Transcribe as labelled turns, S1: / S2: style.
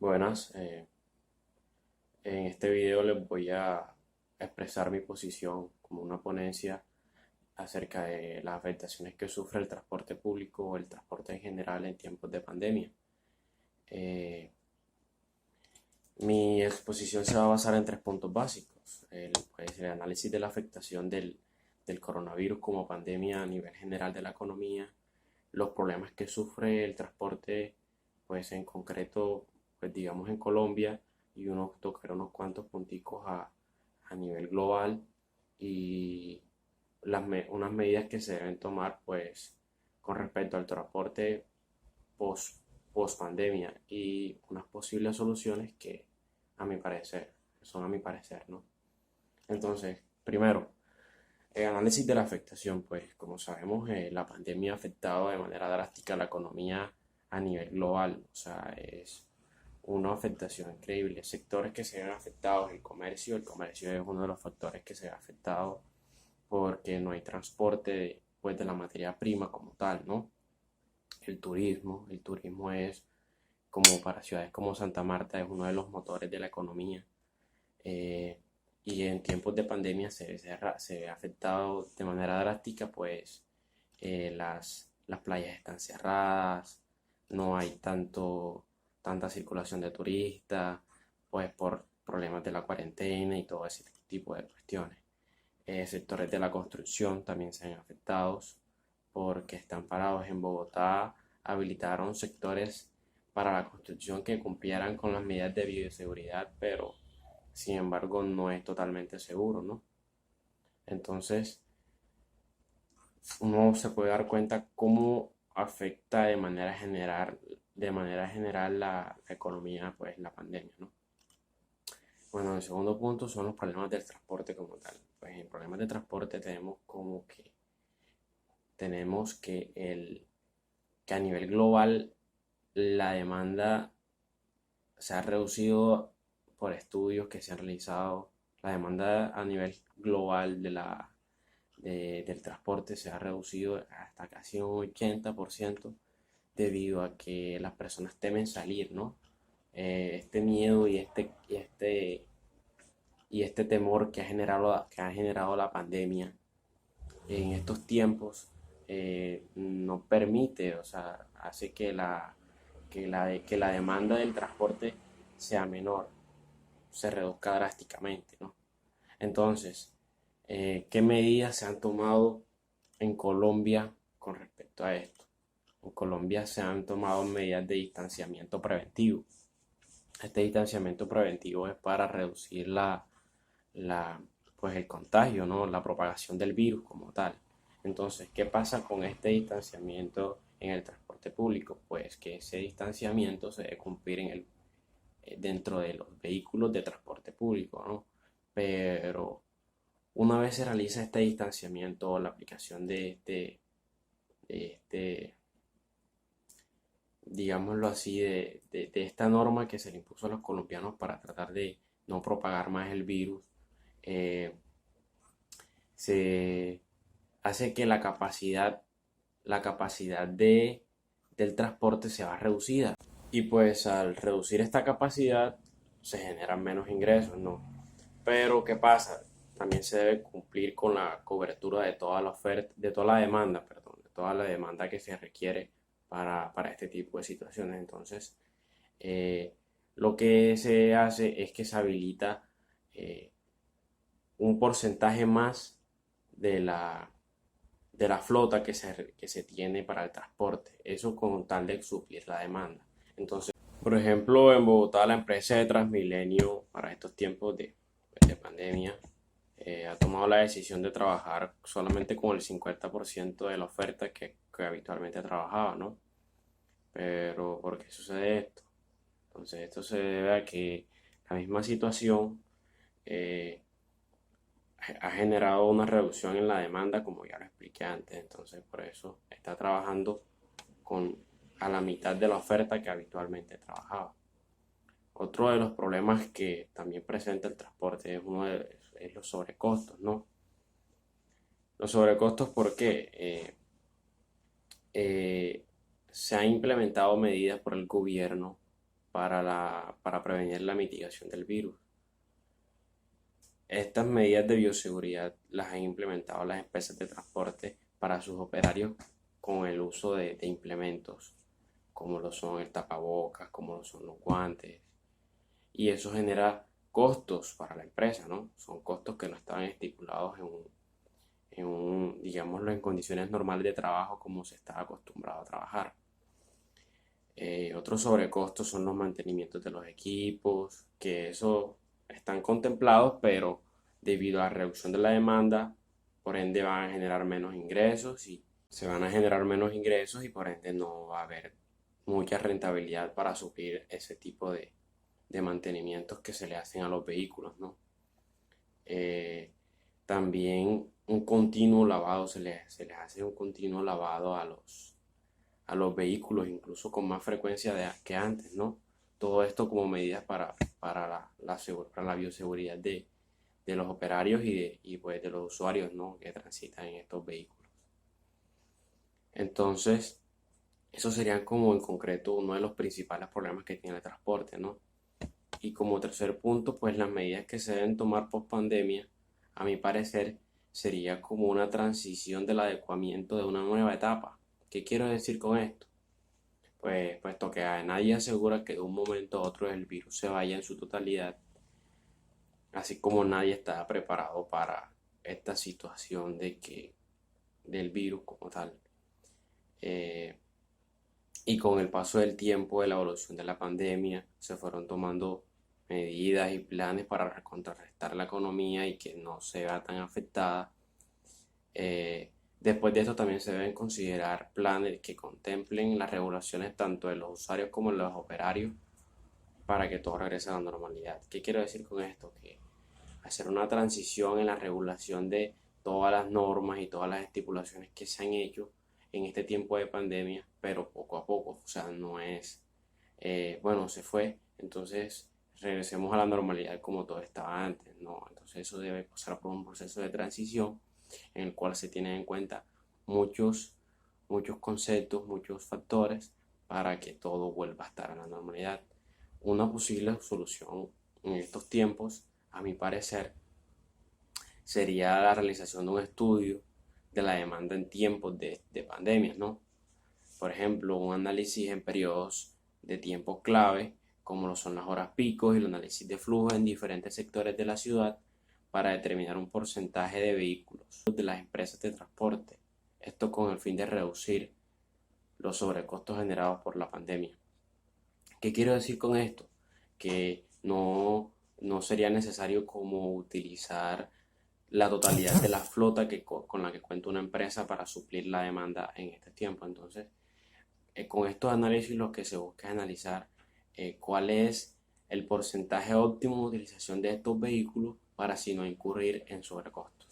S1: Buenas, en este video les voy a expresar mi posición como una ponencia acerca de las afectaciones que sufre el transporte público o el transporte en general en tiempos de pandemia. Eh, Mi exposición se va a basar en tres puntos básicos. Pues, el análisis de la afectación del coronavirus como pandemia a nivel general de la economía, los problemas que sufre el transporte, pues en concreto, pues digamos en Colombia, y tocar unos cuantos punticos a nivel global y unas medidas que se deben tomar, pues con respecto al transporte post, post pandemia y unas posibles soluciones que a mi parecer, son a mi parecer, ¿no? Entonces, primero, el análisis de la afectación, pues como sabemos, la pandemia ha afectado de manera drástica la economía a nivel global, o sea, es una afectación increíble. Sectores que se ven afectados, el comercio es uno de los factores que se ve afectado porque no hay transporte pues, de la materia prima como tal, ¿no? El turismo es, como para ciudades como Santa Marta, es uno de los motores de la economía. eh, y en tiempos de pandemia se ve afectado de manera drástica, pues las playas están cerradas, no hay tanta circulación de turistas, pues por problemas de la cuarentena y todo ese tipo de cuestiones. Sectores de la construcción también se ven afectados porque están parados. En Bogotá habilitaron sectores para la construcción que cumplieran con las medidas de bioseguridad, pero sin embargo no es totalmente seguro, ¿no? Entonces, uno se puede dar cuenta cómo afecta de manera general la economía, pues la pandemia, ¿no? Bueno, el segundo punto son los problemas del transporte como tal. Pues en problemas de transporte tenemos que a nivel global la demanda se ha reducido por estudios que se han realizado. La demanda a nivel global del transporte se ha reducido hasta casi un 80% debido a que las personas temen salir, ¿no? Este miedo y este temor que ha generado la pandemia en estos tiempos no permite, o sea, hace que la demanda del transporte sea menor, se reduzca drásticamente, ¿no? Entonces, ¿qué medidas se han tomado en Colombia con respecto a esto? En Colombia se han tomado medidas de distanciamiento preventivo. Este distanciamiento preventivo es para reducir la, pues el contagio, ¿no? La propagación del virus como tal. Entonces, ¿qué pasa con este distanciamiento en el transporte público? Pues que ese distanciamiento se debe cumplir dentro de los vehículos de transporte público, ¿no? Pero una vez se realiza este distanciamiento, la aplicación de digámoslo así, de esta norma que se le impuso a los colombianos para tratar de no propagar más el virus, eh, se hace que la capacidad del transporte se va reducida. Y pues al reducir esta capacidad se generan menos ingresos, ¿no? Pero ¿qué pasa? También se debe cumplir con la cobertura de toda la oferta, de toda la demanda, perdón, de toda la demanda que se requiere para este tipo de situaciones. Entonces, eh, lo que se hace es que se habilita eh, un porcentaje más de la flota que se tiene para el transporte. Eso con tal de suplir la demanda. Entonces, por ejemplo, en Bogotá la empresa de Transmilenio para estos tiempos de pandemia ha tomado la decisión de trabajar solamente con el 50% de la oferta que habitualmente trabajaba, ¿no? Pero, ¿por qué sucede esto? Entonces, esto se debe a que la misma situación eh, ha generado una reducción en la demanda, como ya lo expliqué antes. Entonces, por eso está trabajando con a la mitad de la oferta que habitualmente trabajaba. Otro de los problemas que también presenta el transporte es los sobrecostos, ¿no? Los sobrecostos porque se han implementado medidas por el gobierno para prevenir la mitigación del virus. Estas medidas de bioseguridad las han implementado las empresas de transporte para sus operarios con el uso de implementos, como lo son el tapabocas, como lo son los guantes, y eso genera costos para la empresa, ¿no? Son costos que no estaban estipulados digámoslo, en condiciones normales de trabajo como se está acostumbrado a trabajar. Otros sobrecostos son los mantenimientos de los equipos, que eso están contemplados, pero debido a la reducción de la demanda, por ende van a generar menos ingresos y se van a generar menos ingresos y por ende no va a haber mucha rentabilidad para suplir ese tipo de mantenimientos que se le hacen a los vehículos, ¿no? También un continuo lavado, se les hace un continuo lavado a los vehículos, incluso con más frecuencia que antes, ¿no? Todo esto como medidas para la bioseguridad de los operarios pues de los usuarios, ¿no? Que transitan en estos vehículos. Entonces, eso serían como en concreto uno de los principales problemas que tiene el transporte, ¿no? Y como tercer punto, pues las medidas que se deben tomar post pandemia, a mi parecer, sería como una transición del adecuamiento de una nueva etapa. ¿Qué quiero decir con esto? Pues puesto que a nadie asegura que de un momento a otro el virus se vaya en su totalidad, así como nadie está preparado para esta situación del virus como tal. Eh, y con el paso del tiempo, de la evolución de la pandemia, se fueron tomando medidas y planes para contrarrestar la economía y que no se vea tan afectada. Después de esto también se deben considerar planes que contemplen las regulaciones tanto de los usuarios como de los operarios para que todo regrese a la normalidad. ¿Qué quiero decir con esto? Que hacer una transición en la regulación de todas las normas y todas las estipulaciones que se han hecho en este tiempo de pandemia, pero poco a poco, o sea, no es, bueno, se fue, entonces regresemos a la normalidad como todo estaba antes, no, entonces eso debe pasar por un proceso de transición en el cual se tienen en cuenta muchos, muchos conceptos, muchos factores para que todo vuelva a estar a la normalidad. Una posible solución en estos tiempos, a mi parecer, sería la realización de un estudio de la demanda en tiempos de pandemias, ¿no? Por ejemplo, un análisis en periodos de tiempo clave, como lo son las horas picos y el análisis de flujo en diferentes sectores de la ciudad para determinar un porcentaje de vehículos de las empresas de transporte. Esto con el fin de reducir los sobrecostos generados por la pandemia. ¿Qué quiero decir con esto? Que no sería necesario como utilizar la totalidad de la flota con la que cuenta una empresa para suplir la demanda en este tiempo. Entonces, con estos análisis lo que se busca es analizar cuál es el porcentaje óptimo de utilización de estos vehículos para así no incurrir en sobrecostos.